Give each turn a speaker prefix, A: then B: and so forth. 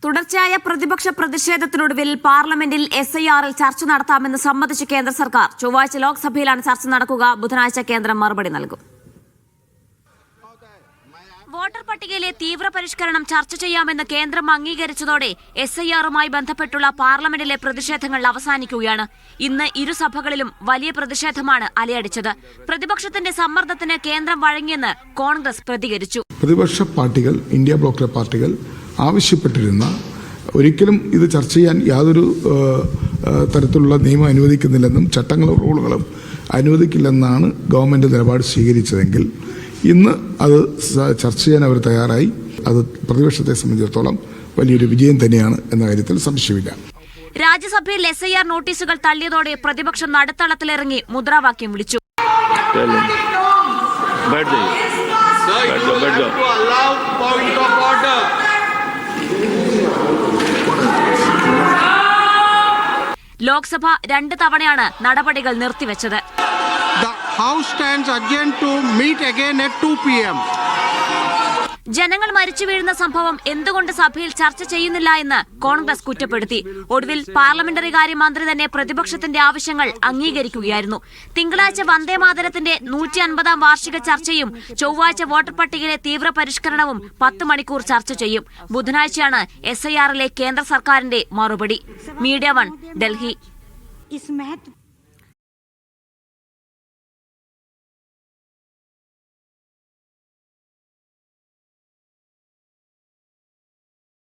A: തുടർച്ചയായ പ്രതിപക്ഷ പ്രതിഷേധത്തിനൊടുവിൽ പാർലമെന്റിൽ SIRൽ ചർച്ച നടത്താമെന്ന് സമ്മതിച്ച കേന്ദ്ര സർക്കാർ ചൊവ്വാഴ്ച ലോക്സഭയിലാണ് ചർച്ച നടക്കുക. ബുധനാഴ്ച കേന്ദ്രം മറുപടി നൽകും. വോട്ടർ പട്ടികയിലെ തീവ്ര പരിഷ്കരണം ചർച്ച ചെയ്യാമെന്ന് കേന്ദ്രം അംഗീകരിച്ചതോടെ SIRുമായി ബന്ധപ്പെട്ടുള്ള പാർലമെന്റിലെ പ്രതിഷേധങ്ങൾ അവസാനിക്കുകയാണ്. ഇന്ന് ഇരുസഭകളിലും വലിയ പ്രതിഷേധമാണ് അലയടിച്ചത്. പ്രതിപക്ഷത്തിന്റെ സമ്മർദ്ദത്തിന് കേന്ദ്രം വഴങ്ങിയെന്ന് കോൺഗ്രസ് പ്രതികരിച്ചു.
B: പ്രതിപക്ഷ പാർട്ടികൾ, ഇന്ത്യ ബ്ലോക്കിലെ പാർട്ടികൾ ആവശ്യപ്പെട്ടിരുന്ന ഒരിക്കലും ഇത് ചർച്ച ചെയ്യാൻ യാതൊരു തരത്തിലുള്ള നിയമം അനുവദിക്കുന്നില്ലെന്നും ചട്ടങ്ങളും റൂളുകളും അനുവദിക്കില്ലെന്നാണ് ഗവൺമെന്റ് നിലപാട് സ്വീകരിച്ചതെങ്കിൽ ഇന്ന് അത് ചർച്ച ചെയ്യാൻ അവർ തയ്യാറായി. അത് പ്രതിപക്ഷത്തെ സംബന്ധിച്ചിടത്തോളം വലിയൊരു വിജയം തന്നെയാണ് എന്ന കാര്യത്തിൽ സംശയമില്ല.
A: രാജ്യസഭയിൽ SIR നോട്ടീസുകൾ തള്ളിയതോടെ പ്രതിപക്ഷം നടുത്തളത്തിലിറങ്ങി മുദ്രാവാക്യം വിളിച്ചു. ലോക്സഭ 2 തവണയാണ് നടപടികൾ നിർത്തിവെച്ചത്.
C: The House stands adjourned to meet again at 2 p.m.
A: ജനങ്ങൾ മരിച്ചു വീഴുന്ന സംഭവം എന്തുകൊണ്ട് സഭയിൽ ചർച്ച ചെയ്യുന്നില്ല എന്ന് കോൺഗ്രസ് കുറ്റപ്പെടുത്തി. ഒടുവിൽ പാർലമെന്ററി കാര്യ മന്ത്രി തന്നെ പ്രതിപക്ഷത്തിന്റെ ആവശ്യങ്ങൾ അംഗീകരിക്കുകയായിരുന്നു. തിങ്കളാഴ്ച വന്ദേമാതരത്തിന്റെ 150ാം വാർഷിക ചർച്ചയും ചൊവ്വാഴ്ച വോട്ടർ പട്ടികയിലെ തീവ്ര പരിഷ്കരണവും 10 മണിക്കൂർ ചർച്ച ചെയ്യും. ബുധനാഴ്ചയാണ് SIRലെ കേന്ദ്ര സർക്കാരിന്റെ മറുപടി. മീഡിയ 1, ഡൽഹി.